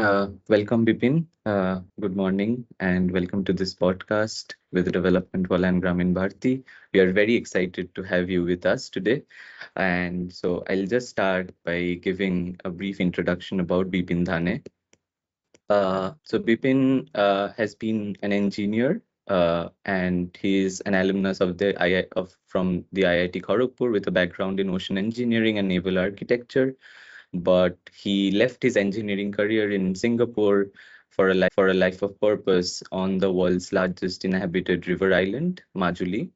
Welcome, Bipin. Good morning, and welcome to this podcast with Development Wall and Gramin Bharti. We are very excited to have you with us today. And so I'll just start by giving a brief introduction about Bipin Dhane. So Bipin has been an engineer, and he's an alumnus of the from the IIT Kharagpur with a background in ocean engineering and naval architecture. But he left his engineering career in Singapore for a life of purpose on the world's largest inhabited river island, Majuli.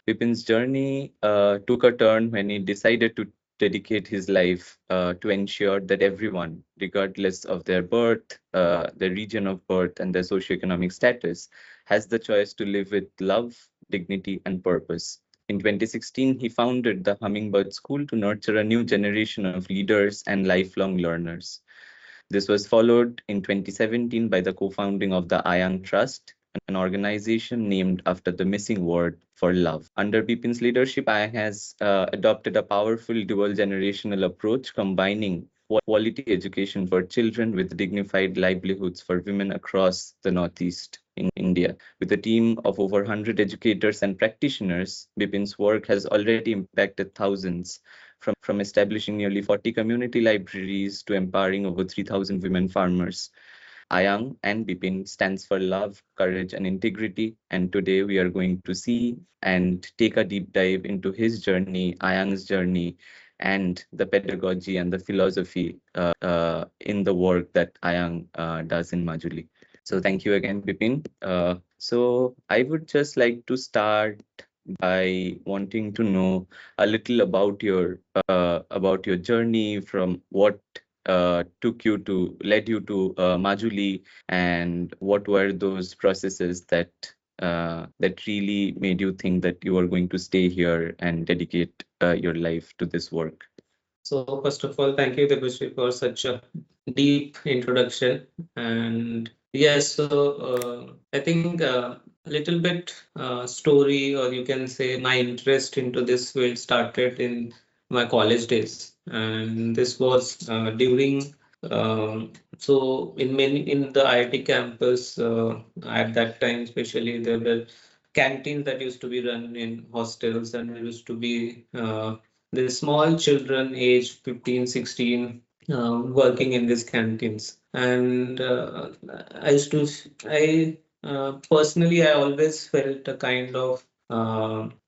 Bipin's journey took a turn when he decided to dedicate his life to ensure that everyone, regardless of their birth, their region of birth, and their socioeconomic status, has the choice to live with love, dignity, and purpose. In 2016, he founded the Hummingbird School to nurture a new generation of leaders and lifelong learners. This was followed in 2017 by the co-founding of the Ayang Trust, an organization named after the missing word for love. Under Bipin's leadership, Ayang has adopted a powerful dual generational approach combining quality education for children with dignified livelihoods for women across the Northeast in India. With a team of over 100 educators and practitioners, Bipin's work has already impacted thousands, from establishing nearly 40 community libraries to empowering over 3,000 women farmers. Ayang and Bipin stands for love, courage, and integrity. And today we are going to see and take a deep dive into his journey, Ayang's journey, and the pedagogy and the philosophy in the work that Ayang does in Majuli. So thank you again, Bipin. So I would just like to start by wanting to know a little about your journey, from what led you to Majuli, and what were those processes that really made you think that you are going to stay here and dedicate your life to this work. So first of all, thank you, Debashree, for such a deep introduction. And yes, so I think a little bit story, or you can say my interest into this field started in my college days, and this was during. So in the IIT campus at that time, especially there were canteens that used to be run in hostels, and there used to be the small children aged 15, 16 working in these canteens. And personally, I always felt a kind of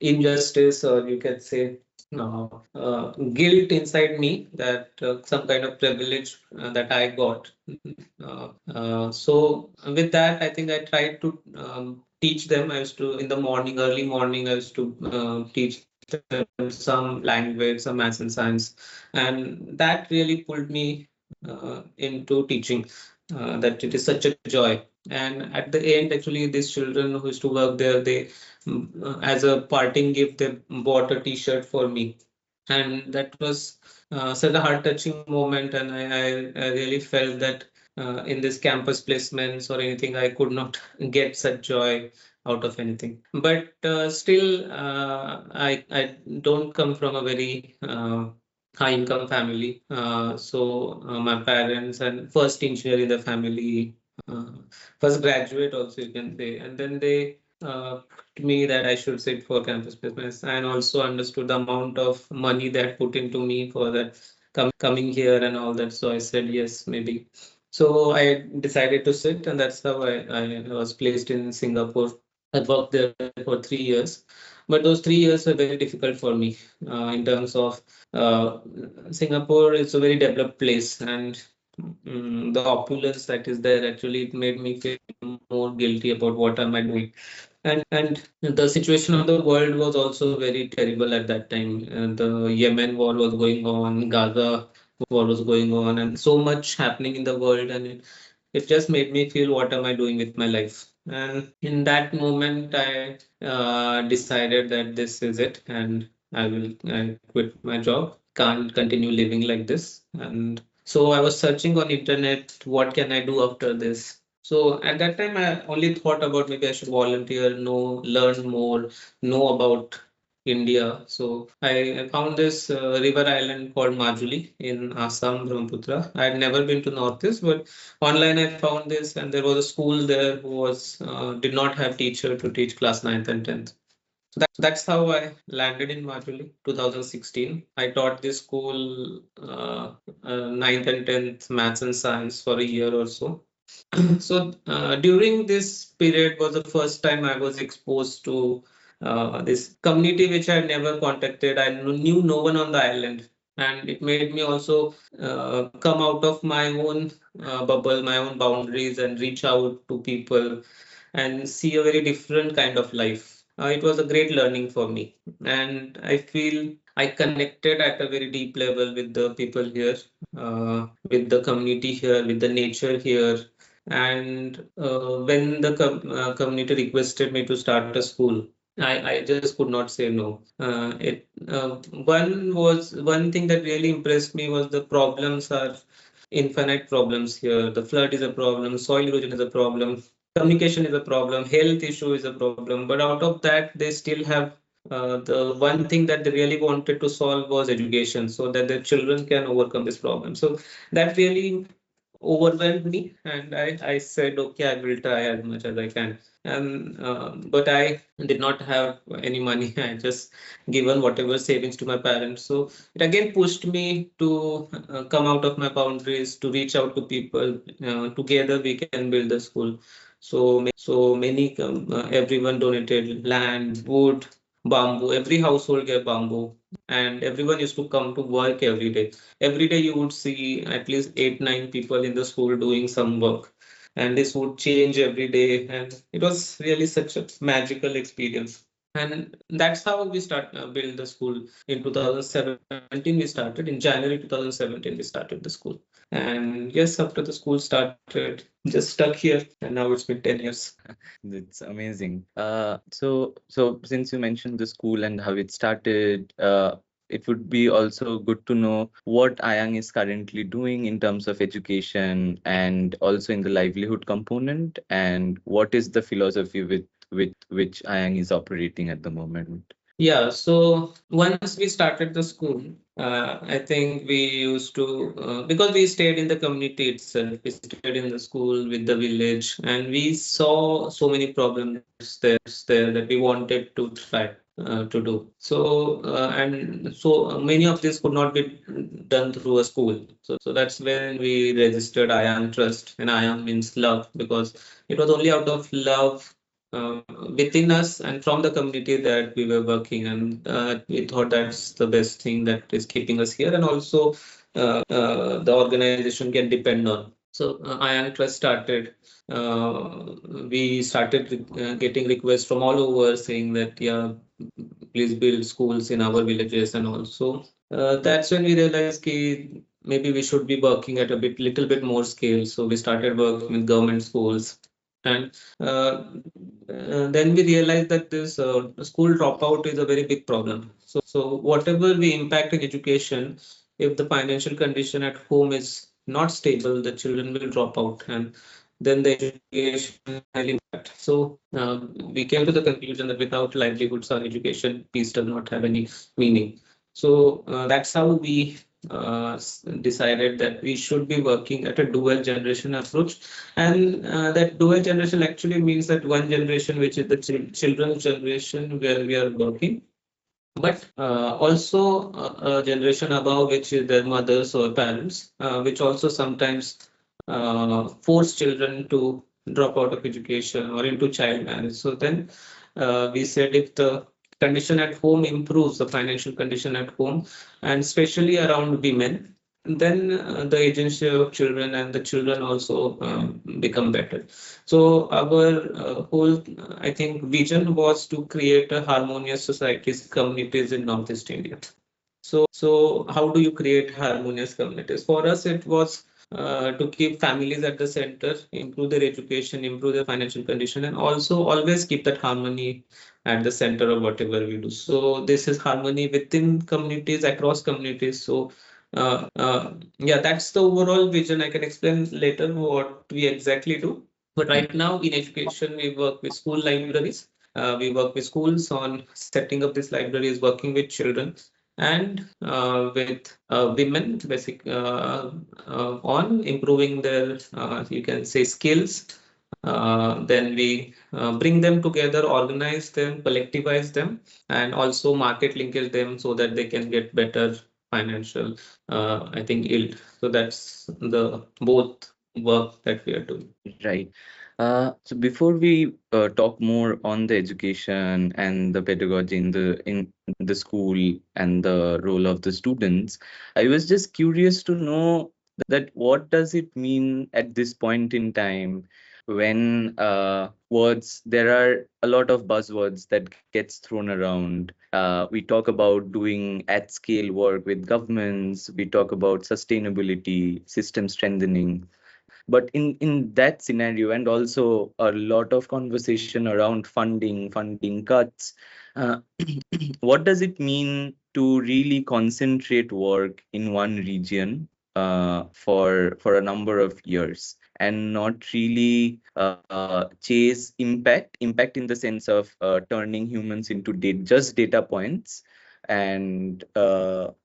injustice, or you can say guilt inside me, that some kind of privilege that I got. So with that, I think I tried to teach them. I used to, in the morning, early morning, I used to teach them some language, some maths and science, and that really pulled me into teaching. That it is such a joy. And at the end, actually, these children who used to work there, they, as a parting gift, they bought a T-shirt for me, and that was such a heart-touching moment. And I really felt that in this campus placements or anything, I could not get such joy out of anything. But still, I don't come from a very high income family. So my parents and first engineer in the family, uh, first graduate also you can say, and then they told me that I should sit for campus placements, and also understood the amount of money that put into me for that coming here and all that. So I said yes, maybe. So I decided to sit, and that's how I was placed in Singapore. I worked there for 3 years, but those 3 years were very difficult for me in terms of Singapore is a very developed place, and the opulence that is there, actually it made me feel more guilty about what am I doing. And the situation of the world was also very terrible at that time. The Yemen war was going on, Gaza war was going on, and so much happening in the world, and it just made me feel what am I doing with my life. And in that moment, I decided that this is it, and I quit my job. Can't continue living like this. And so I was searching on internet, what can I do after this? So at that time, I only thought about maybe I should volunteer, know, learn more, know about India. So I found this river island called Majuli in Assam, Brahmaputra. I had never been to Northeast, but online I found this, and there was a school there who was did not have teacher to teach class 9th and 10th. So that's how I landed in Majuli, 2016. I taught this school 9th and 10th maths and science for a year or so. So during this period was the first time I was exposed to this community which I had never contacted. I knew no one on the island, and it made me also come out of my own bubble, my own boundaries, and reach out to people and see a very different kind of life. It was a great learning for me, and I feel I connected at a very deep level with the people here, with the community here, with the nature here. And when the community requested me to start a school, I just could not say no. One thing that really impressed me was the problems are infinite problems here. The flood is a problem, soil erosion is a problem, communication is a problem, health issue is a problem. But out of that, they still have the one thing that they really wanted to solve was education, so that their children can overcome this problem. So that really overwhelmed me, and I said, okay, I will try as much as I can. And but I did not have any money. I just given whatever savings to my parents. So it again pushed me to come out of my boundaries, to reach out to people. Together we can build the school. So many everyone donated land, wood, bamboo. Every household gave bamboo, and everyone used to come to work every day. Every day you would see at least 8, 9 people in the school doing some work, and this would change every day, and it was really such a magical experience. And that's how we start build the school. In 2017 we started. In January 2017 we started the school. And yes, after the school started, just stuck here, and now it's been 10 years. That's amazing. So since you mentioned the school and how it started, it would be also good to know what Ayang is currently doing in terms of education and also in the livelihood component, and what is the philosophy with which Ayang is operating at the moment. Yeah, so once we started the school, I think we used to, because we stayed in the community itself, we stayed in the school with the village, and we saw so many problems there that we wanted to try to do. So many of this could not be done through a school. So that's when we registered Ayang Trust, and Ayang means love, because it was only out of love within us and from the community that we were working, and we thought that's the best thing that is keeping us here, and also the organization can depend on. So Ayang Trust started. We started getting requests from all over saying that, yeah, please build schools in our villages, and also that's when we realized that maybe we should be working at a little bit more scale. So we started working with government schools, and then we realized that this school dropout is a very big problem. So whatever we impact in education, if the financial condition at home is not stable, the children will drop out, and then the education highly impact. So we came to the conclusion that without livelihoods, our education piece does not have any meaning. So that's how we decided that we should be working at a dual generation approach, and that dual generation actually means that one generation, which is the children's generation, where we are working, but also a generation above, which is their mothers or parents, which also sometimes force children to drop out of education or into child marriage. So then we said, if the condition at home improves, the financial condition at home, and especially around women, then the agency of children and the children also become better. So our whole, I think, vision was to create a harmonious societies, communities in Northeast India. So how do you create harmonious communities? For us, it was to keep families at the center, improve their education, improve their financial condition, and also always keep that harmony at the center of whatever we do. So this is harmony within communities, across communities. So yeah, that's the overall vision. I can explain later what we exactly do. But right now in education, we work with school libraries. We work with schools on setting up these libraries, working with children and with women, on improving their, you can say, skills. Then we bring them together, organize them, collectivize them, and also market linkage them so that they can get better financial, I think, yield. So that's the both work that we are doing. Right. So before we talk more on the education and the pedagogy in the school and the role of the students, I was just curious to know that what does it mean at this point in time when words there are a lot of buzzwords that gets thrown around. We talk about doing at scale work with governments. We talk about sustainability, system strengthening, but in that scenario, and also a lot of conversation around funding cuts, uh, what does it mean to really concentrate work in one region for a number of years and not really chase impact in the sense of turning humans into just data points, and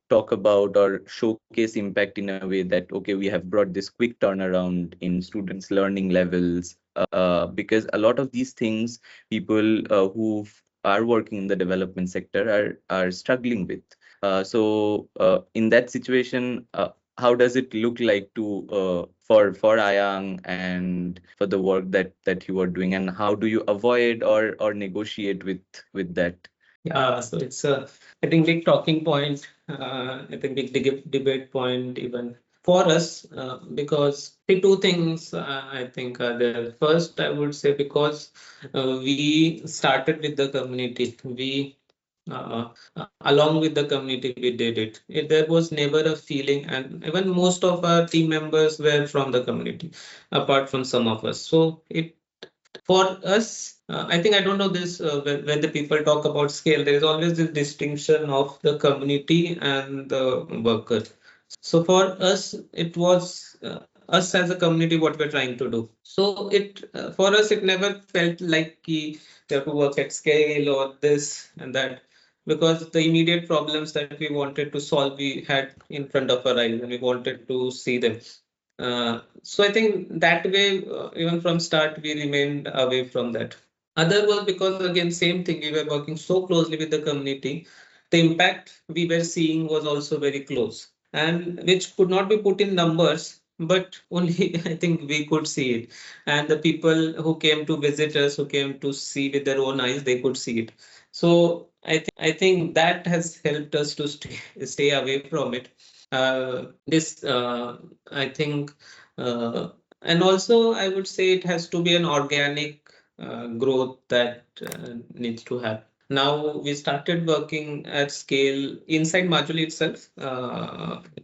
talk about or showcase impact in a way that, okay, we have brought this quick turnaround in students learning levels, because a lot of these things people who are working in the development sector are struggling with. So in that situation, how does it look like to for Ayang and for the work that you are doing, and how do you avoid or negotiate with that? Yeah, so it's a, I think, big talking point. I think big debate point even for us, because the two things I think are there. First, I would say because we started with the community, we along with the community we did it. There was never a feeling, and even most of our team members were from the community, apart from some of us. So it for us, I think, I don't know this, when the people talk about scale, there is always this distinction of the community and the worker. So for us, it was us as a community what we're trying to do. So it for us, it never felt like we have to work at scale or this and that, because the immediate problems that we wanted to solve, we had in front of our eyes and we wanted to see them. So I think that way, even from start, we remained away from that. Other was because, again, same thing, we were working so closely with the community. The impact we were seeing was also very close, and which could not be put in numbers, but only I think we could see it. And the people who came to visit us, who came to see with their own eyes, they could see it. So I think that has helped us to stay away from it. This I think, uh, and also I would say it has to be an organic growth that needs to happen. Now we started working at scale inside Majuli itself,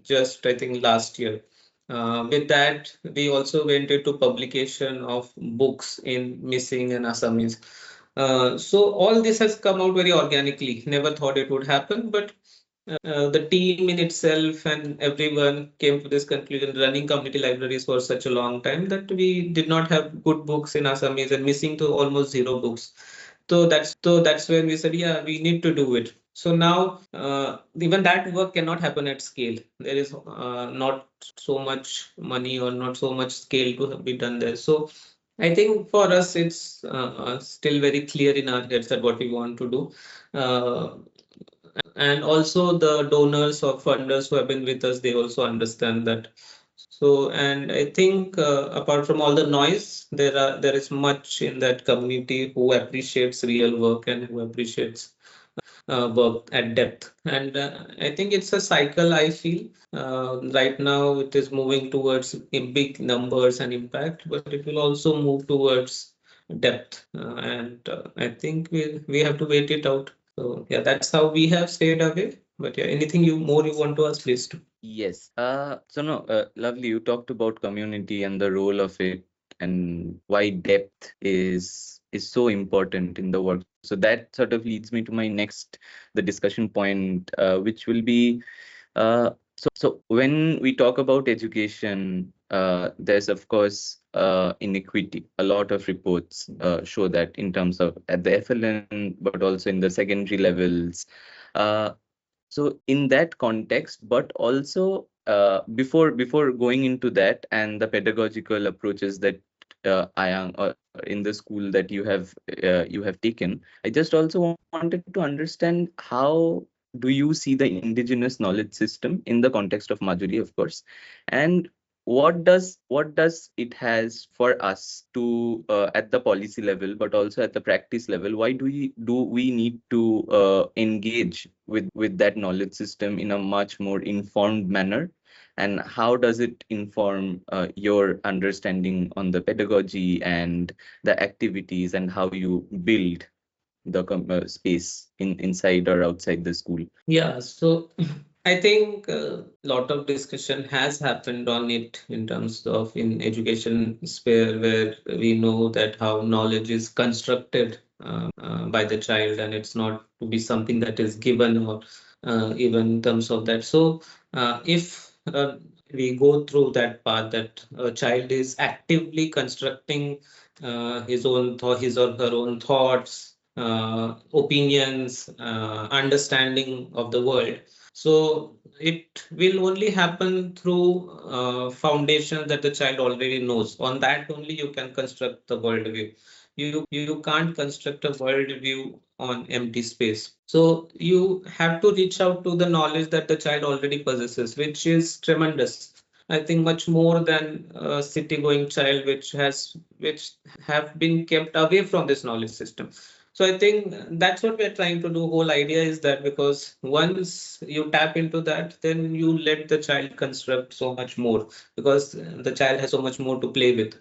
just I think last year. With that, we also went into publication of books in missing and Assamese. So all this has come out very organically. Never thought it would happen, but the team in itself and everyone came to this conclusion, running community libraries for such a long time, that we did not have good books in Assamese and missing to almost zero books. So that's when we said, yeah, we need to do it. So now, even that work cannot happen at scale. There is not so much money or not so much scale to be done there. So I think for us, it's still very clear in our heads that what we want to do. Uh, and also the donors or funders who have been with us, they also understand that. So, and I think, apart from all the noise, there is much in that community who appreciates real work and who appreciates work at depth. And I think it's a cycle, I feel. Right now, it is moving towards in big numbers and impact, but it will also move towards depth. And I think we have to wait it out. So yeah, that's how we have stayed away. But yeah, anything you want to ask, please do. Yes. So no, lovely. You talked about community and the role of it and why depth is so important in the work. So that sort of leads me to my next, the discussion point, which will be, so when we talk about education, there's of course inequity. A lot of reports show that in terms of at the FLN, but also in the secondary levels. Uh, so in that context, but also before going into that and the pedagogical approaches that Ayang, or in the school that you have taken, I just also wanted to understand how do you see the indigenous knowledge system in the context of Majuri, of course, and what does it has for us to at the policy level, but also at the practice level? Why do we need to engage with that knowledge system in a much more informed manner? And how does it inform your understanding on the pedagogy and the activities and how you build the space inside or outside the school? Yeah, so I think a lot of discussion has happened on it in terms of in education sphere, where we know that how knowledge is constructed by the child, and it's not to be something that is given, or even in terms of that. So if we go through that path, that a child is actively constructing his or her own thoughts, opinions, understanding of the world. So it will only happen through foundation that the child already knows. On that only you can construct the worldview. You can't construct a worldview on empty space. So you have to reach out to the knowledge that the child already possesses, which is tremendous. I think much more than a city-going child, which have been kept away from this knowledge system. So I think that's what we're trying to do. Whole idea is that because once you tap into that, then you let the child construct so much more, because the child has so much more to play with.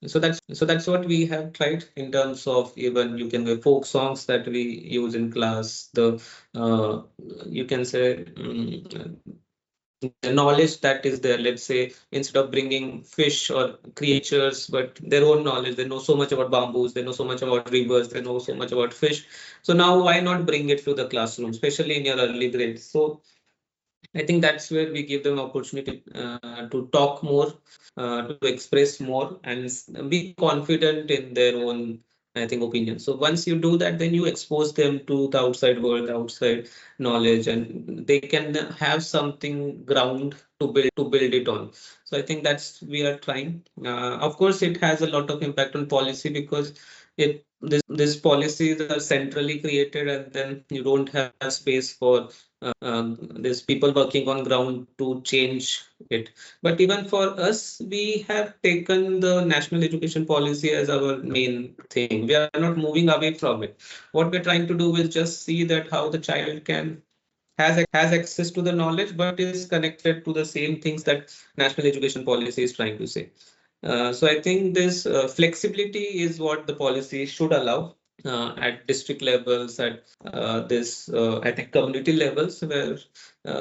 So that's what we have tried in terms of, even you can say, folk songs that we use in class. The you can say, the knowledge that is there. Let's say instead of bringing fish or creatures, but their own knowledge, they know so much about bamboos, they know so much about rivers, they know so much about fish. So now why not bring it to the classroom, especially in your early grades? So I think that's where we give them opportunity to talk more, to express more, and be confident in their own, I think, opinion. So once you do that, then you expose them to the outside world, outside knowledge, and they can have something ground to build it on. So I think that's we are trying. Of course, it has a lot of impact on policy, because it this policies are centrally created, and then you don't have space for there's people working on ground to change it. But even for us, we have taken the national education policy as our main thing. We are not moving away from it. What we're trying to do is just see that how the child can has access to the knowledge, but is connected to the same things that national education policy is trying to say. So I think this flexibility is what the policy should allow at district levels, at this I think community levels, where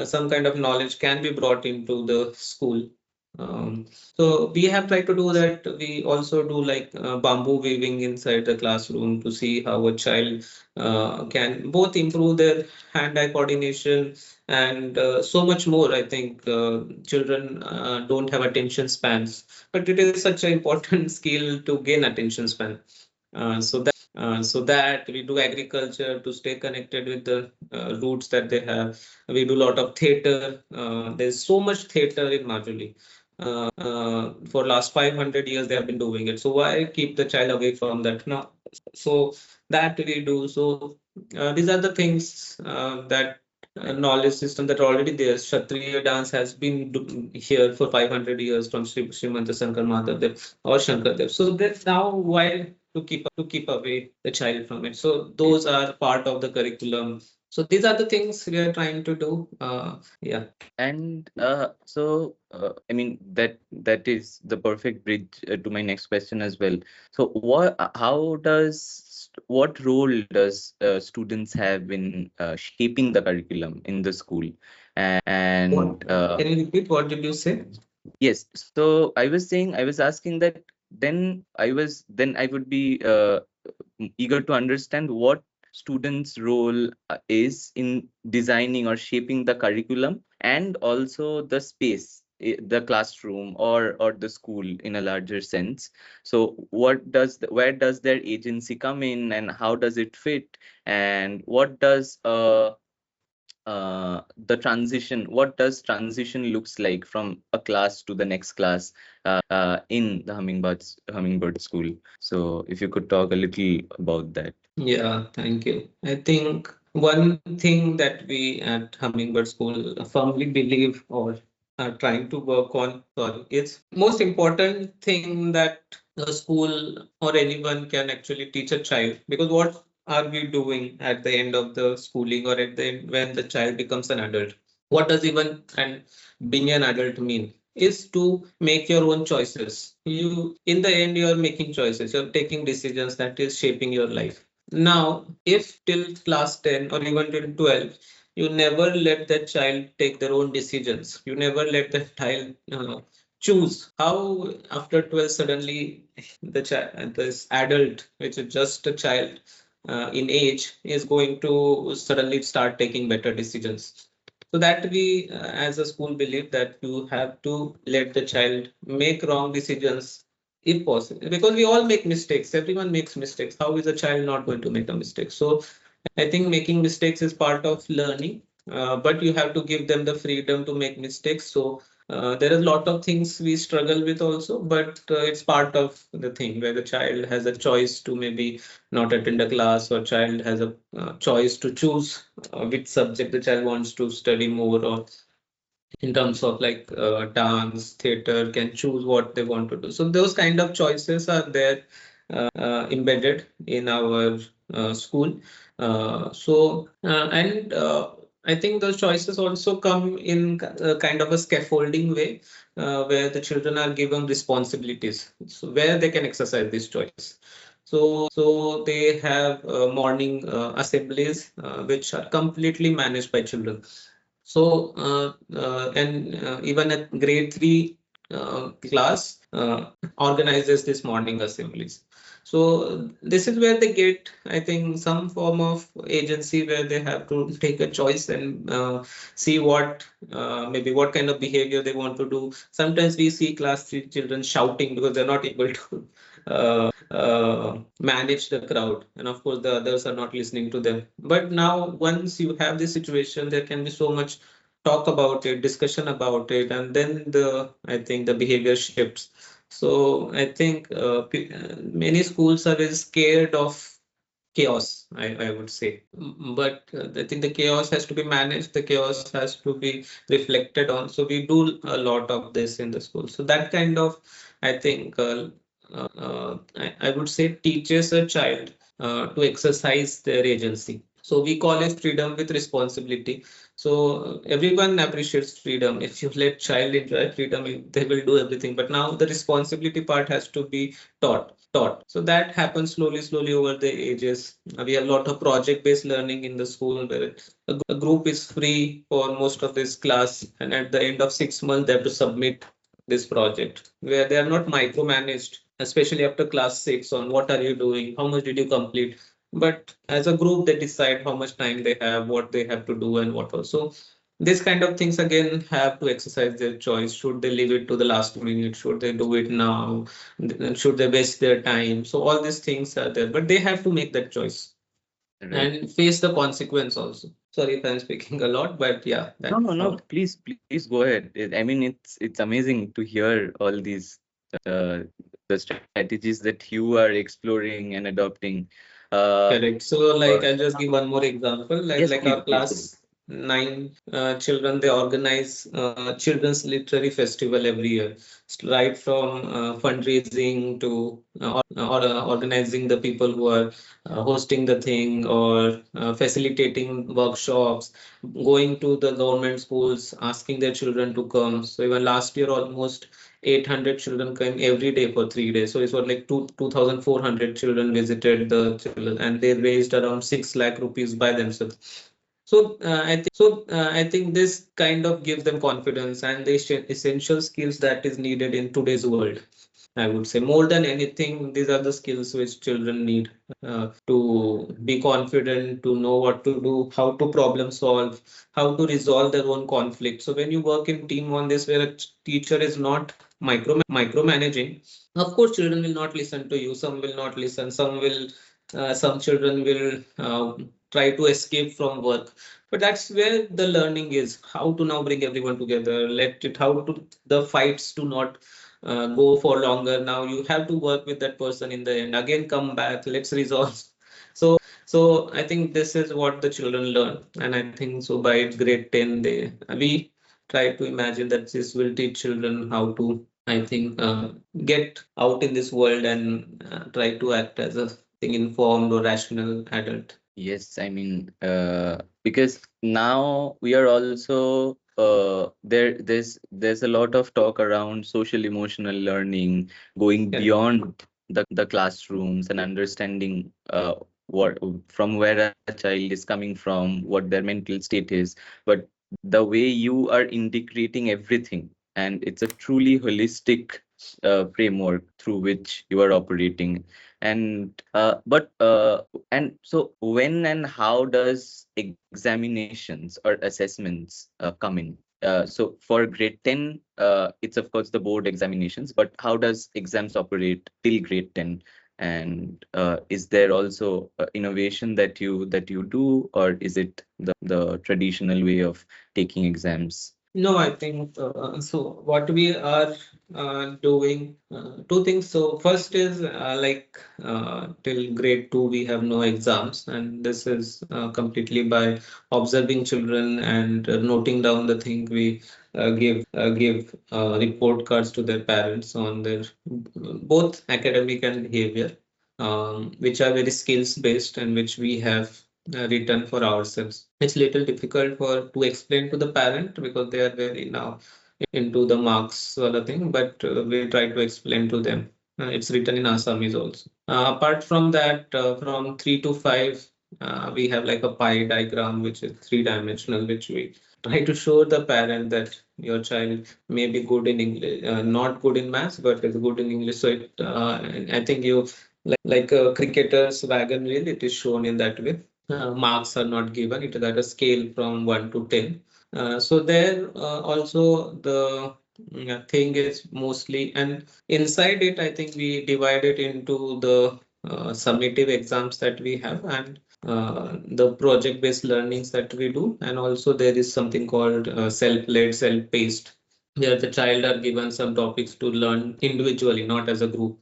some kind of knowledge can be brought into the school. So we have tried to do that. We also do like bamboo weaving inside the classroom to see how a child can both improve their hand-eye coordination and so much more. I think children don't have attention spans, but it is such an important skill to gain attention span. So that we do agriculture to stay connected with the roots that they have. We do a lot of theater. There's so much theater in Majuli. For last 500 years, they have been doing it. So why keep the child away from that now? So that we do. So these are the things that knowledge system that are already there. Kshatriya dance has been here for 500 years from Srimanta Shankar Madhav or Shankardev. So that's now why to keep away the child from it. So those are part of the curriculum. So these are the things we are trying to do. Yeah. And I mean, that is the perfect bridge to my next question as well. So, what role does students have in shaping the curriculum in the school? And Can you repeat what did you say? yes, so I was asking that then I would be eager to understand what students' role is in designing or shaping the curriculum and also the space the classroom or the school in a larger sense. So what does where does their agency come in, and how does it fit, and what does transition looks like from a class to the next class in the Hummingbird school? So if you could talk a little about that. Yeah, thank you. I think one thing that we at Hummingbird School firmly believe or are trying to work on, sorry, it's most important thing that a school or anyone can actually teach a child. Because what are we doing at the end of the schooling or at the end when the child becomes an adult? What does even and being an adult mean? Is to make your own choices. You, in the end, you're making choices. You're taking decisions that is shaping your life. Now, if till class 10 or even till 12, you never let that child take their own decisions. You never let the child choose. How after 12 suddenly the child, this adult, which is just a child in age, is going to suddenly start taking better decisions. So that we, as a school, believe that you have to let the child make wrong decisions if possible, because we all make mistakes. Everyone makes mistakes. How is a child not going to make a mistake? So I think making mistakes is part of learning, but you have to give them the freedom to make mistakes. So there are a lot of things we struggle with also, but it's part of the thing where the child has a choice to maybe not attend a class, or child has a choice to choose which subject the child wants to study more, or in terms of like dance, theater, can choose what they want to do. So those kind of choices are there embedded in our school. And I think those choices also come in kind of a scaffolding way, where the children are given responsibilities, so where they can exercise this choice. So they have morning assemblies, which are completely managed by children. So, and even at grade three class organizes this morning assemblies. So this is where they get, I think, some form of agency where they have to take a choice and see what maybe what kind of behavior they want to do. Sometimes we see class three children shouting because they're not able to manage the crowd, and of course the others are not listening to them. But now once you have this situation, there can be so much talk about it, discussion about it, and then the I think the behavior shifts. So I think many schools are very scared of chaos, I would say. But I think the chaos has to be managed, the chaos has to be reflected on. So we do a lot of this in the school. So that kind of, I think, I would say, teaches a child to exercise their agency. So we call it freedom with responsibility. So everyone appreciates freedom. If you let child enjoy freedom, they will do everything. But now the responsibility part has to be taught. So that happens slowly over the ages. We have a lot of project-based learning in the school where a group is free for most of this class, and at the end of 6 months, they have to submit this project where they are not micromanaged, especially after class six, on what are you doing, how much did you complete. But as a group, they decide how much time they have, what they have to do, and what also. This kind of things again have to exercise their choice. Should they leave it to the last minute? Should they do it now? Should they waste their time? So all these things are there, but they have to make that choice Right. and face the consequence also. Sorry if I'm speaking a lot, but yeah, No, that's no, no. how. Please go ahead. I mean, it's amazing to hear all these uh, the strategies that you are exploring and adopting. Uh, Correct. So, uh, like, I'll just give one more example. yes, Like our please go ahead. class nine children, they organize children's literary festival every year, right from fundraising to organizing the people who are hosting the thing, or facilitating workshops, going to the government schools, asking their children to come. So even last year, almost 800 children came every day for 3 days. So it was like 2,400 children visited the children, and they raised around 6 lakh rupees by themselves. So I think this kind of gives them confidence and the essential skills that is needed in today's world. I would say more than anything, these are the skills which children need to be confident, to know what to do, how to problem solve, how to resolve their own conflict. So when you work in team on this, where a teacher is not micromanaging, of course, children will not listen to you. Some will not listen. Some children will try to escape from work. But that's where the learning is. How to now bring everyone together. How to the fights to not go for longer. Now you have to work with that person in the end. Again, come back. Let's resolve. So I think this is what the children learn, and I think so by grade 10, we try to imagine that this will teach children how to, I think, get out in this world and try to act as a thing informed or rational adult. Yes, I mean, because now we are also there's a lot of talk around social emotional learning, going Correct. beyond the classrooms and understanding what from where a child is coming from, what their mental state is. But the way you are integrating everything, and it's a truly holistic framework through which you are operating. And and so when and how does examinations or assessments come in? So for grade 10, it's of course the board examinations, but how does exams operate till grade 10? And is there also innovation that you do, or is it the traditional way of taking exams? No, I think so. What we are doing, two things. So first is till grade 2 we have no exams, and this is completely by observing children and noting down the thing. We give report cards to their parents on their both academic and behavior, which are very skills based and which we have written for ourselves. It's little difficult for to explain to the parent because they are very now into the marks sort of thing, but we try to explain to them. It's written in Assamese also. Apart from that, from 3 to 5, we have like a pie diagram, which is three-dimensional, which we try to show the parent that your child may be good in English, not good in maths, but is good in English. So I think you like a cricketer's wagon wheel, it is shown in that way. Marks are not given. It is at a scale from 1 to 10. So there also the thing is mostly, and inside it, I think we divide it into the summative exams that we have and the project-based learnings that we do. And also there is something called self-led, self-paced, where the child are given some topics to learn individually, not as a group.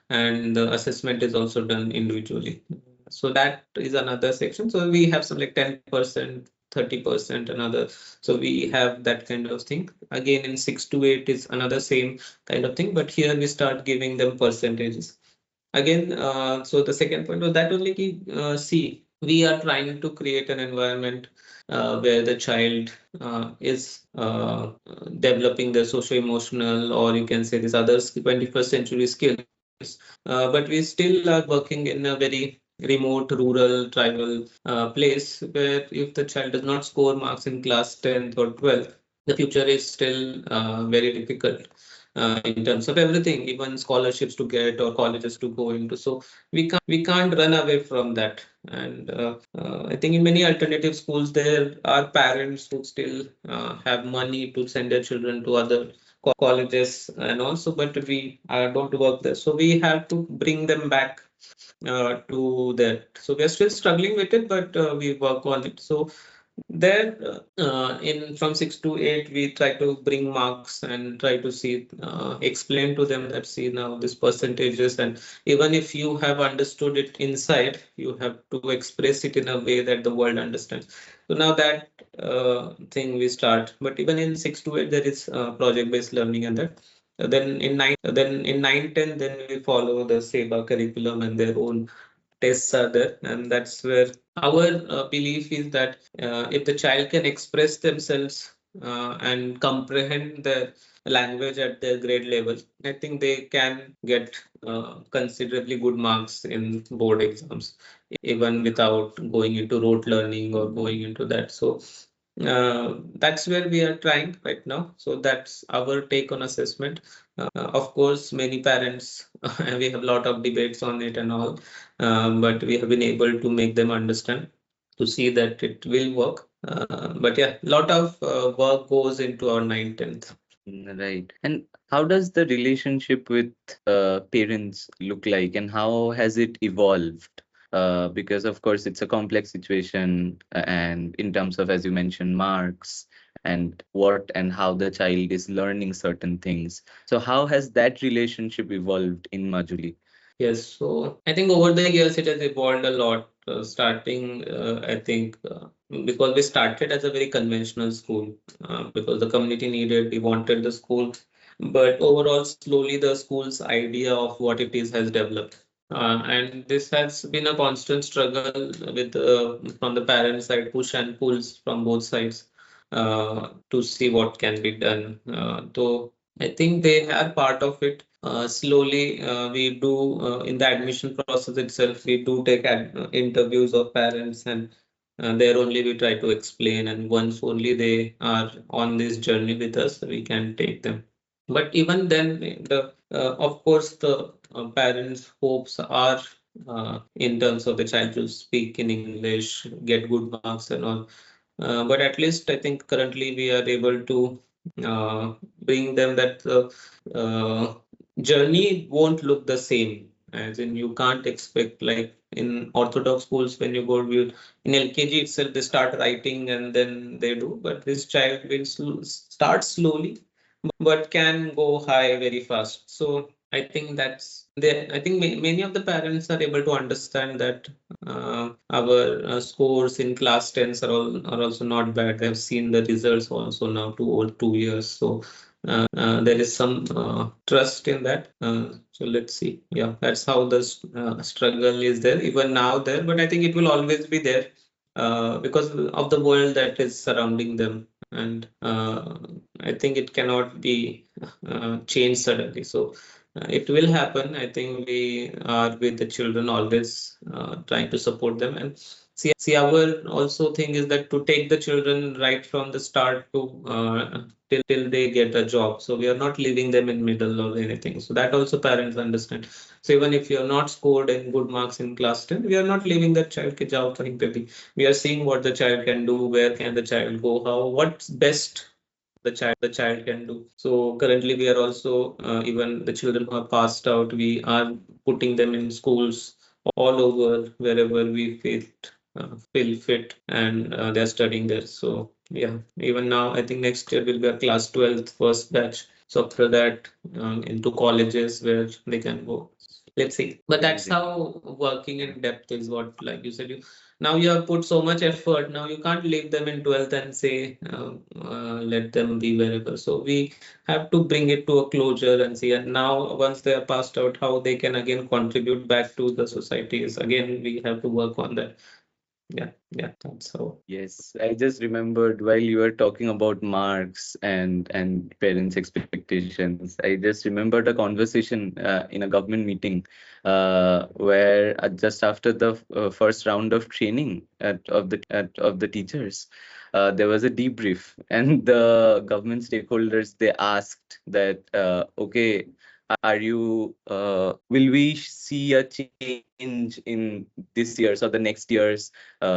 And the assessment is also done individually. So that is another section. So we have some like 10%, 30% another. So we have that kind of thing. Again, in 6 to 8 is another same kind of thing, but here we start giving them percentages. Again, so the second point was that only see, we are trying to create an environment where the child is developing their socio-emotional, or you can say these other 21st century skills. But we still are working in a very remote, rural, tribal place where if the child does not score marks in class 10th or 12th, the future is still very difficult in terms of everything, even scholarships to get or colleges to go into. So we can't run away from that. And I think in many alternative schools there are parents who still have money to send their children to other colleges and also, but we don't work there. So we have to bring them back to that. So we are still struggling with it, but we work on it. So there, in from 6 to 8, we try to bring marks and try to see, explain to them that see now this percentages, and even if you have understood it inside, you have to express it in a way that the world understands. So now that thing we start, but even in 6 to 8, there is project-based learning and that. Then in 9, 10, then we follow the SEBA curriculum and their own tests are there, and that's where our belief is that if the child can express themselves and comprehend the language at their grade level, I think they can get considerably good marks in board exams, even without going into rote learning or going into that. So That's where we are trying right now. So that's our take on assessment. Of course, many parents, we have a lot of debates on it and all, but we have been able to make them understand to see that it will work. But yeah, a lot of work goes into our 9th, 10th. Right. And how does the relationship with parents look like, and how has it evolved? Because of course it's a complex situation, and in terms of, as you mentioned, marks and what and how the child is learning certain things. So how has that relationship evolved in Majuli? Yes, so I think over the years it has evolved a lot. Starting, I think, because we started as a very conventional school, because the community needed, we wanted the school, but overall, slowly the school's idea of what it is has developed. And this has been a constant struggle with from the parent side, push and pulls from both sides to see what can be done. So I think they are part of it. Slowly, we do in the admission process itself, we do take interviews of parents, and there only we try to explain. And once only they are on this journey with us, we can take them. But even then, of course, the parents' hopes are in terms of the child to speak in English, get good marks, and all. But at least I think currently we are able to bring them that uh, journey won't look the same. As in, you can't expect like in orthodox schools when you go in LKG itself they start writing and then they do. But this child will start slowly, but can go high very fast. So I think that's there. I think many of the parents are able to understand that our scores in class 10s are also not bad. They have seen the results also now 2 years. So there is some trust in that. So let's see. Yeah, that's how the struggle is there, even now there. But I think it will always be there because of the world that is surrounding them. And I think it cannot be changed suddenly. So it will happen. I think we are with the children always trying to support them. And see, our also thing is that to take the children right from the start to till they get a job. So we are not leaving them in middle or anything. So that also parents understand. So even if you are not scored in good marks in class 10, we are not leaving that child ke jao kahin pe bhi. We are seeing what the child can do, where can the child go, how, what's best the child can do. So currently we are also even the children who are passed out, we are putting them in schools all over wherever we feel fit, and they are studying there. So yeah, even now I think next year will be a class 12th first batch. So after that into colleges where they can go. Let's see. But that's Amazing. how working in depth is what, like you said, you now you have put so much effort. Now you can't leave them in 12th and say let them be wherever. So we have to bring it to a closure and see. And now once they are passed out, how they can again contribute back to the society is again we have to work on that. Yeah, yeah, that's how. Yes, I just remembered while you were talking about marks and parents' expectations. I just remembered a conversation in a government meeting where just after the first round of training of the teachers, there was a debrief, and the government stakeholders they asked that, okay, are you will we see a change in this year's or the next year's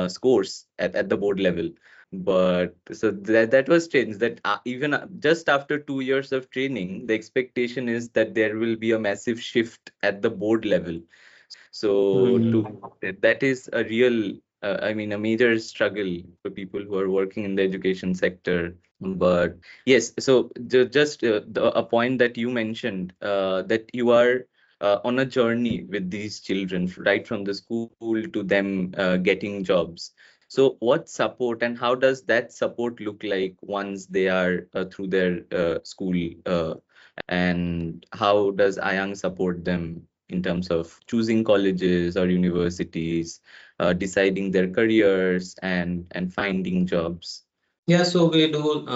scores at the board level? But so that was strange that even just after 2 years of training, the expectation is that there will be a massive shift at the board level. So Hmm. that is a real, I mean, a major struggle for people who are working in the education sector. But yes, so just a point that you mentioned, that you are on a journey with these children, right from the school to them getting jobs. So what support and how does that support look like once they are through their school? And how does Ayang support them in terms of choosing colleges or universities, deciding their careers and finding jobs? Yeah, so we do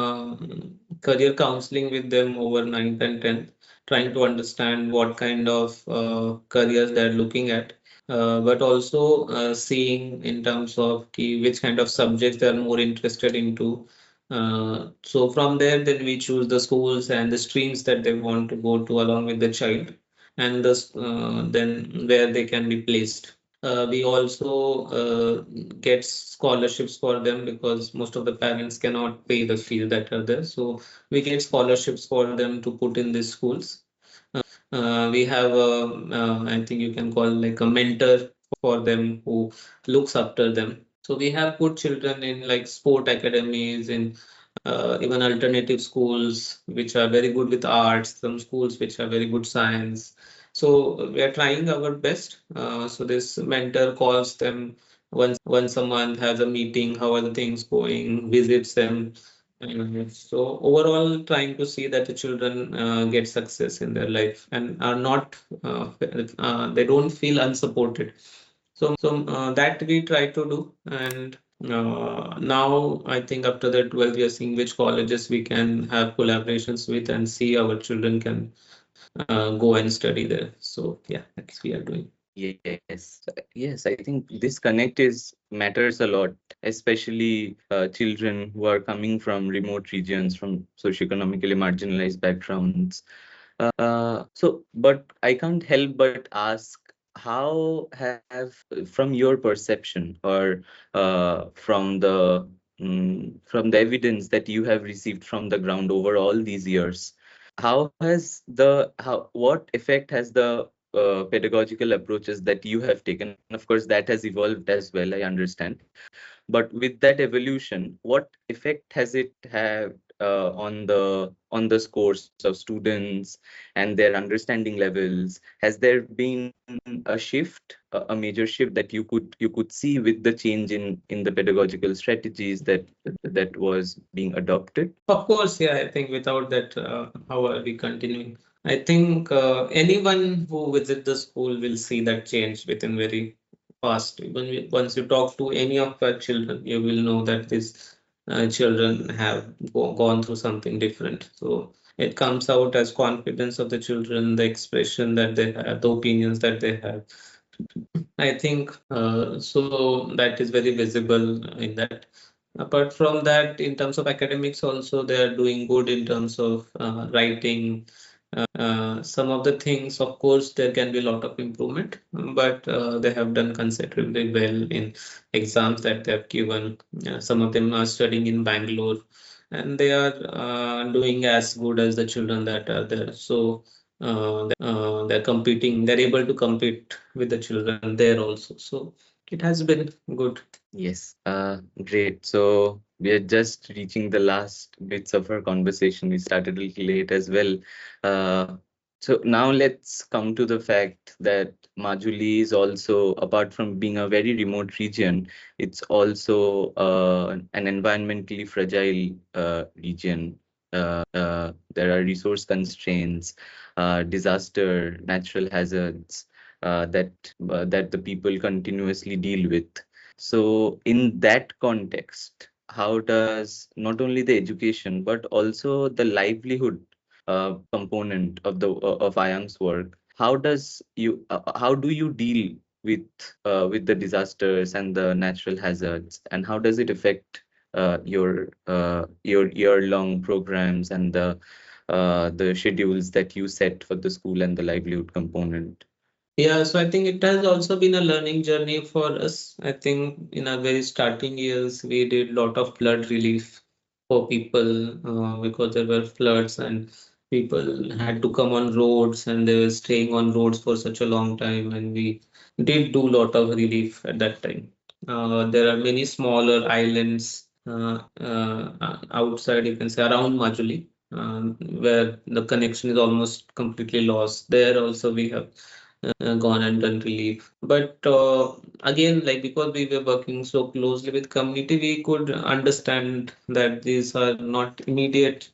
career counseling with them over 9th and 10th, trying to understand what kind of careers they're looking at, but also seeing in terms of which kind of subjects they're more interested into. So from there, then we choose the schools and the streams that they want to go to along with the child, and then where they can be placed. We also get scholarships for them because most of the parents cannot pay the fees that are there. So we get scholarships for them to put in these schools. We have I think you can call like a mentor for them who looks after them. So we have put children in like sport academies, in even alternative schools which are very good with arts, some schools which are very good science. So we are trying our best. So this mentor calls them once a month, has a meeting, how are the things going, visits them. So overall, trying to see that the children get success in their life and are not, they don't feel unsupported. So that we try to do. And now I think after that 12, we are seeing which colleges we can have collaborations with and see our children can go and study there. So yeah, that's we are doing. Yes, yes, I think this connect is matters a lot, especially children who are coming from remote regions, from socioeconomically marginalized backgrounds. But I can't help but ask, how have, from your perception or from the evidence that you have received from the ground over all these years, what effect has the pedagogical approaches that you have taken? Of course, that has evolved as well, I understand. But with that evolution, what effect has it had on the scores of students and their understanding levels? Has there been a shift, a major shift that you could see with the change in the pedagogical strategies that was being adopted? Of course, yeah, I think without that, how are we continuing? I think anyone who visit the school will see that change within very fast. Once you talk to any of our children, you will know that these children have gone through something different. So it comes out as confidence of the children, the expression that they have, the opinions that they have. I think so that is very visible in that. Apart from that, in terms of academics, also they are doing good in terms of writing. Some of the things, of course, there can be a lot of improvement, but they have done considerably well in exams that they have given. Some of them are studying in Bangalore, and they are doing as good as the children that are there. So they're competing, they're able to compete with the children there also. So it has been good. Yes, great. So we are just reaching the last bits of our conversation. We started a little late as well. Uh, so now let's come to the fact that Majuli is also, apart from being a very remote region, it's also an environmentally fragile region. There are resource constraints, disaster, natural hazards that the people continuously deal with. So in that context, how does not only the education but also the livelihood component of Ayang's work, how do you deal with the disasters and the natural hazards, and how does it affect your year-long programs and the schedules that you set for the school and the livelihood component? Yeah, so I think it has also been a learning journey for us. I think in our very starting years, we did a lot of flood relief for people because there were floods and people had to come on roads and they were staying on roads for such a long time. And we did do a lot of relief at that time. There are many smaller islands outside, you can say around Majuli, where the connection is almost completely lost. There also we have gone and done relief. But again, like because we were working so closely with community, we could understand that these are not immediate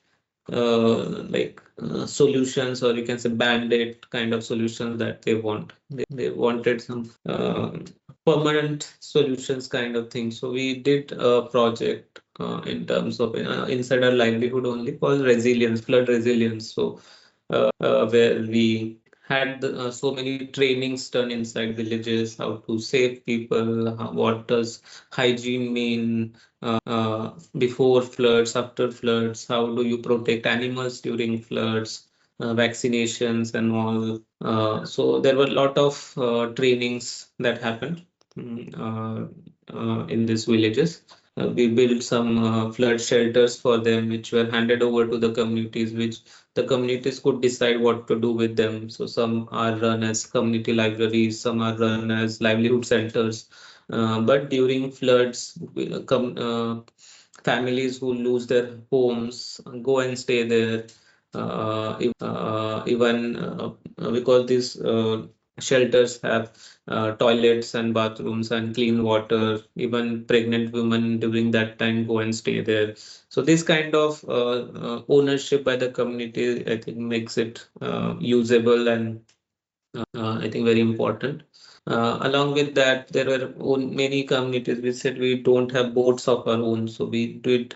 solutions, or you can say band-aid kind of solutions that they want. They wanted some permanent solutions kind of thing. So we did a project in terms of inside our livelihood only called resilience, flood resilience. So where we had so many trainings done inside villages, how to save people, what does hygiene mean before floods, after floods, how do you protect animals during floods, vaccinations and all. So there were a lot of trainings that happened in these villages. We built some flood shelters for them, which were handed over to the communities, which the communities could decide what to do with them. So some are run as community libraries, some are run as livelihood centers. But during floods, families who lose their homes go and stay there. Even because these shelters have toilets and bathrooms and clean water, even pregnant women during that time go and stay there. So this kind of ownership by the community, I think, makes it usable and I think very important. Along with that, there were many communities we said we don't have boats of our own, so we did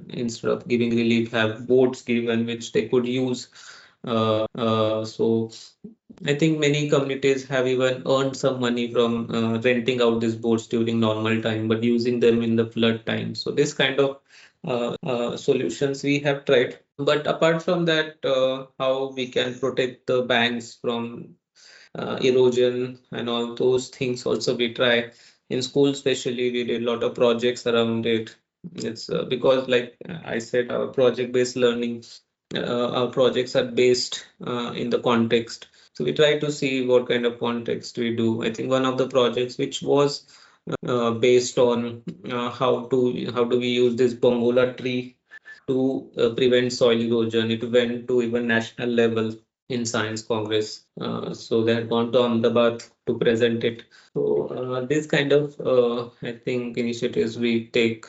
instead of giving relief, have boats given which they could use. So I think many communities have even earned some money from renting out these boats during normal time, but using them in the flood time. So this kind of solutions we have tried. But apart from that, how we can protect the banks from erosion and all those things also we try. In school especially, we did a lot of projects around it. It's because like I said, our project based learning, our projects are based in the context, so we try to see what kind of context we do. I think one of the projects which was based on how do we use this bongola tree to prevent soil erosion. It went to even national level in Science Congress. So they had gone to Ahmedabad to present it. So this kind of I think initiatives we take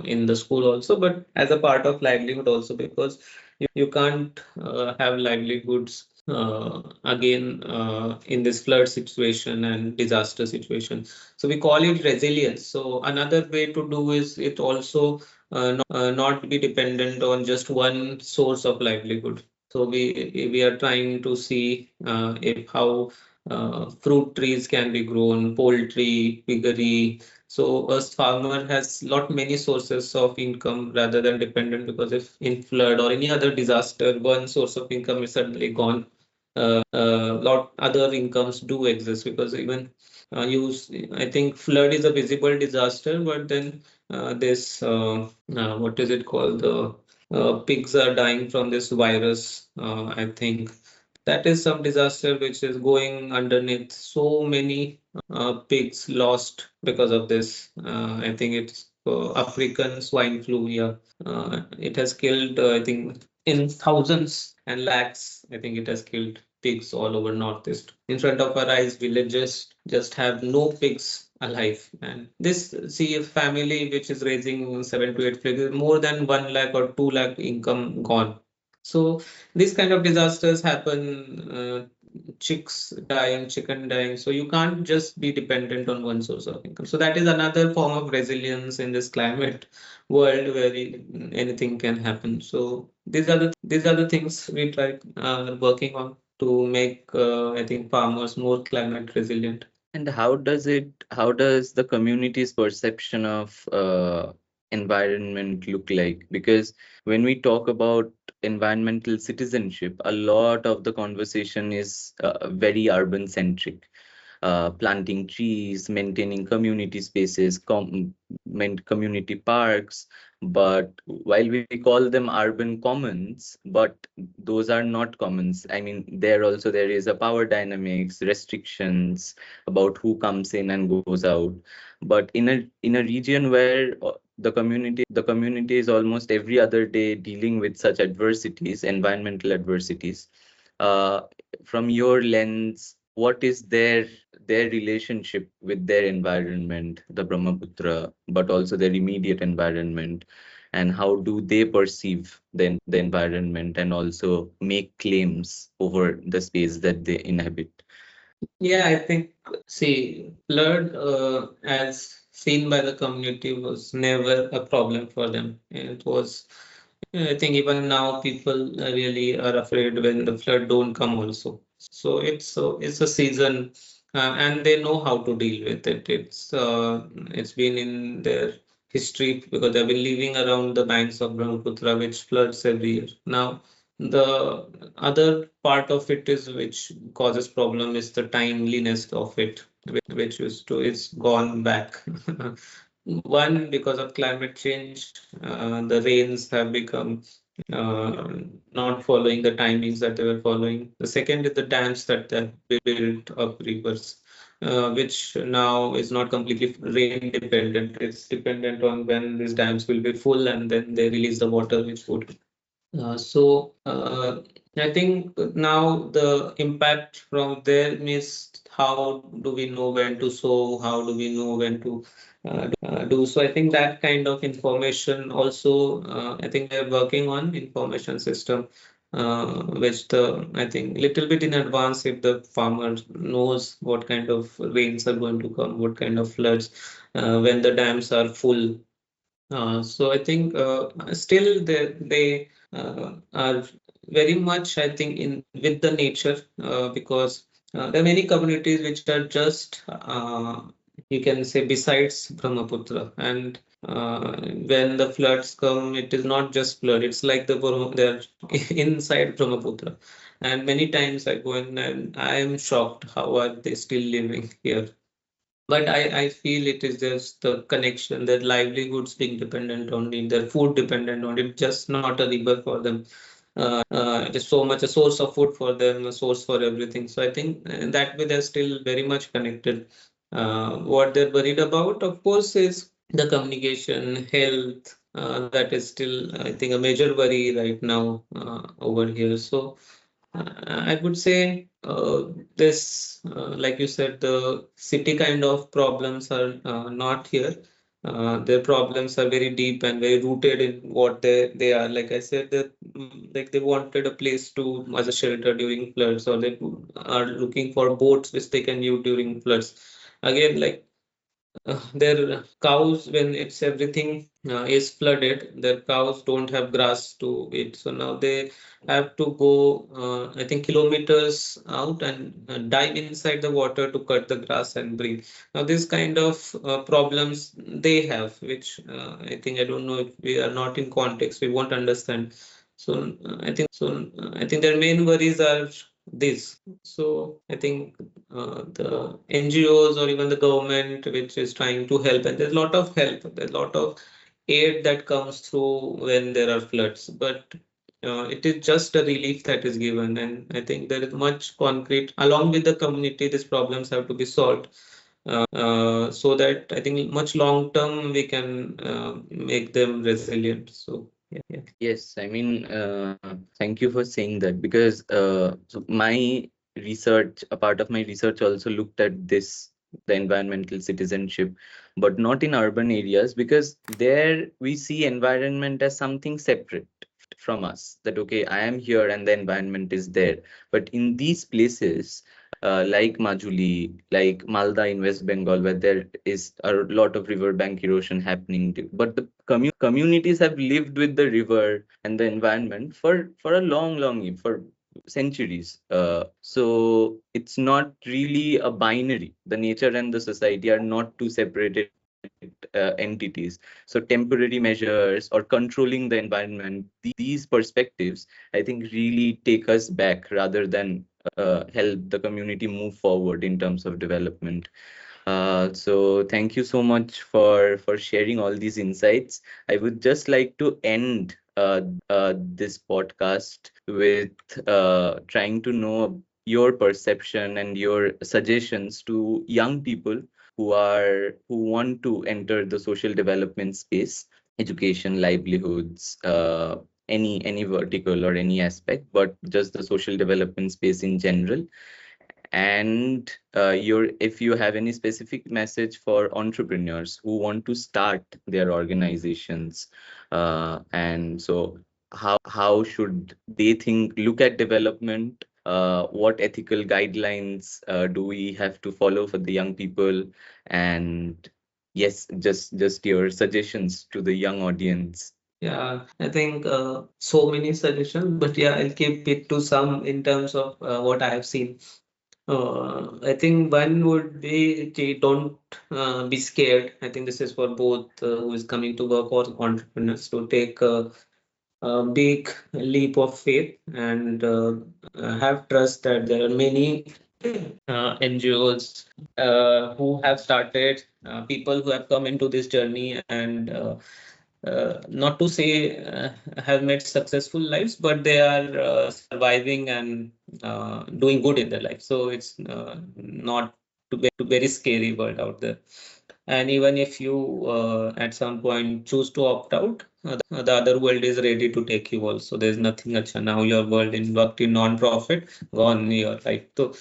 in the school also, but as a part of livelihood also, because you can't have livelihoods again in this flood situation and disaster situation. So we call it resilience. So another way to do is it also not be dependent on just one source of livelihood. So we are trying to see if how fruit trees can be grown, poultry, piggery. So a farmer has lot many sources of income rather than dependent, because if in flood or any other disaster, one source of income is suddenly gone. Lot other incomes do exist, because even use I think flood is a visible disaster, but then this what is it called, the pigs are dying from this virus. I think that is some disaster which is going underneath. So many pigs lost because of this. I think it's African swine flu. Yeah, it has killed. I think in thousands and lakhs. I think it has killed pigs all over Northeast. In front of our eyes, villages just have no pigs alive. And this, see, a family which is raising 7 to 8 pigs, more than 1 lakh or 2 lakh income gone. So these kind of disasters happen, chicks dying, chicken dying. So you can't just be dependent on one source of income. So that is another form of resilience in this climate world where anything can happen. So these are the things we try working on to make, I think, farmers more climate resilient. And how does the community's perception of environment look like? Because when we talk about environmental citizenship, a lot of the conversation is very urban centric. Planting trees, maintaining community spaces, community parks. But while we call them urban commons, but those are not commons. I mean, there is a power dynamics, restrictions about who comes in and goes out. But in a region where the community is almost every other day dealing with such adversities, environmental adversities. Uh, from your lens, what is their relationship with their environment, the Brahmaputra, but also their immediate environment, and how do they perceive the environment and also make claims over the space that they inhabit? Yeah, I think, see, flood as seen by the community was never a problem for them. It was, I think even now people really are afraid when the flood don't come also. So it's a season, and they know how to deal with it. It's been in their history because they've been living around the banks of Brahmaputra, which floods every year. Now, the other part of it is which causes problem is the timeliness of it, which used to it's gone back. One, because of climate change, the rains have become uh, not following the timings that they were following. The second is the dams that they built up rivers, which now is not completely rain dependent. It's dependent on when these dams will be full and then they release the water which would so I think now the impact from there means how do we know when to sow, how do we know when to do. So I think that kind of information also, I think they're working on information system, which the I think little bit in advance if the farmer knows what kind of rains are going to come, what kind of floods, when the dams are full. So I think still they are very much I think in with the nature because there are many communities which are just you can say besides Brahmaputra and when the floods come it is not just flood, it's like they're inside Brahmaputra, and many times I go in and I am shocked how are they still living here. But I feel it is just the connection, their livelihoods being dependent on it, their food dependent on it, just not a river for them. It is so much a source of food for them, a source for everything. So I think in that way they're still very much connected. What they're worried about, of course, is the communication, health. That is still, I think, a major worry right now over here. So I would say this, like you said, the city kind of problems are not here. Their problems are very deep and very rooted in what they are. Like I said, that like they wanted a place to as a shelter during floods, or they are looking for boats which they can use during floods. Again, like their cows, when it's everything is flooded, their cows don't have grass to eat. So now they have to go, I think, kilometers out and dive inside the water to cut the grass and breathe. Now, this kind of problems they have, which I think I don't know if we are not in context, we won't understand. So I think their main worries are this. So I think the NGOs or even the government, which is trying to help, and there's a lot of help, there's a lot of aid that comes through when there are floods, but it is just a relief that is given, and I think there is much concrete along with the community. These problems have to be solved so that I think much long term we can make them resilient. So yeah. Yes, I mean, thank you for saying that because so my research, a part of my research also looked at this, the environmental citizenship, but not in urban areas because there we see environment as something separate from us. That okay, I am here and the environment is there. But in these places, like Majuli, like Malda in West Bengal, where there is a lot of riverbank erosion happening, but the communities have lived with the river and the environment for a long, for centuries. So it's not really a binary. The nature and the society are not two separated entities. So temporary measures or controlling the environment, these perspectives, I think, really take us back rather than help the community move forward in terms of development. So thank you so much for sharing all these insights. I would just like to end this podcast with trying to know your perception and your suggestions to young people who want to enter the social development space, education, livelihoods, any vertical or any aspect, but just the social development space in general. And if you have any specific message for entrepreneurs who want to start their organizations, and so how should they look at development? What ethical guidelines do we have to follow for the young people? And yes, just your suggestions to the young audience. Yeah, I think so many suggestions, but yeah, I'll keep it to some in terms of what I have seen. I think one would be don't be scared. I think this is for both who is coming to work or entrepreneurs to take a big leap of faith and have trust that there are many NGOs who have started, people who have come into this journey and not to say have made successful lives, but they are surviving and doing good in their life. So it's not to very scary world out there. And even if you at some point choose to opt out, the other world is ready to take you also. There's nothing, acha, now your world in worked in non-profit, gone your life. So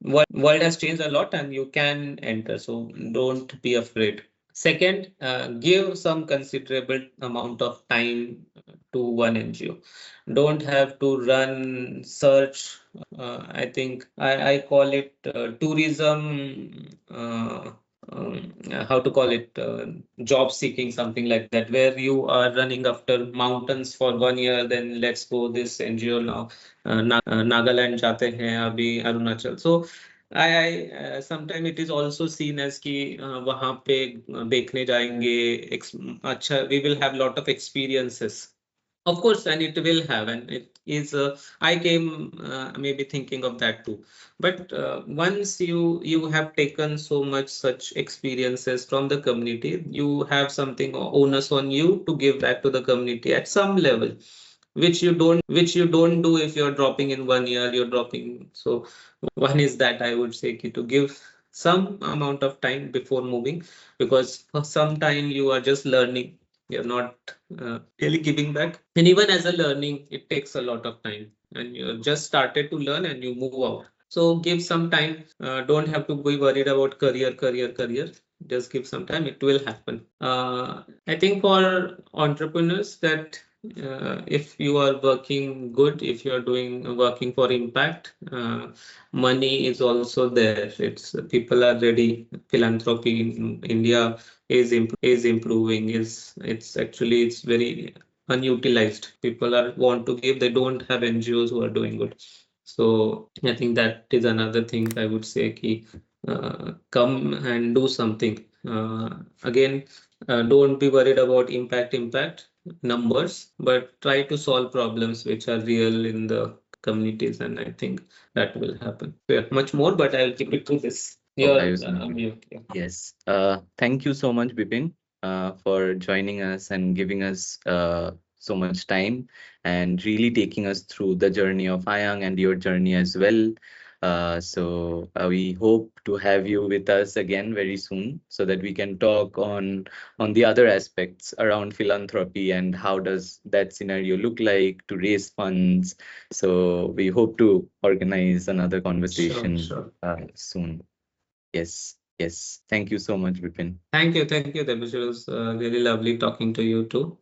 world has changed a lot and you can enter. So don't be afraid. Second, give some considerable amount of time to one NGO. Don't have to run search. I think I call it tourism. How to call it job seeking, something like that, where you are running after mountains for 1 year, then let's go this NGO now, Nagaland जाते हैं अभी Arunachal. So I sometimes it is also seen as कि वहाँ पे देखने जाएंगे, अच्छा we will have lot of experiences. Of course, and it will have, and it is. I came maybe thinking of that too. But once you have taken so much such experiences from the community, you have something onus on you to give back to the community at some level, which you don't do if you're dropping in 1 year. You're dropping. So one is that I would say to give some amount of time before moving, because for some time you are just learning. You're not really giving back. And even as a learning, it takes a lot of time. And you just started to learn and you move out. So give some time. Don't have to be worried about career. Just give some time. It will happen. I think for entrepreneurs that if you are working good, if you are doing working for impact, money is also there. It's people are ready. Philanthropy in India is improving. Is it's actually it's very unutilized. People are want to give. They don't have NGOs who are doing good. So I think that is another thing I would say. Ki, come and do something. Again, don't be worried about impact numbers, but try to solve problems which are real in the communities, and I think that will happen. Yeah, much more, but I'll keep it to this. Oh, Your I was on mute. mute. Yeah. Yes. Thank you so much, Bipin, for joining us and giving us so much time and really taking us through the journey of Ayang and your journey as well. So we hope to have you with us again very soon so that we can talk on the other aspects around philanthropy and how does that scenario look like to raise funds. So we hope to organize another Sure, conversation sure. soon. Yes, yes. Thank you so much, Vipin. Thank you, Debashree. It was really lovely talking to you too.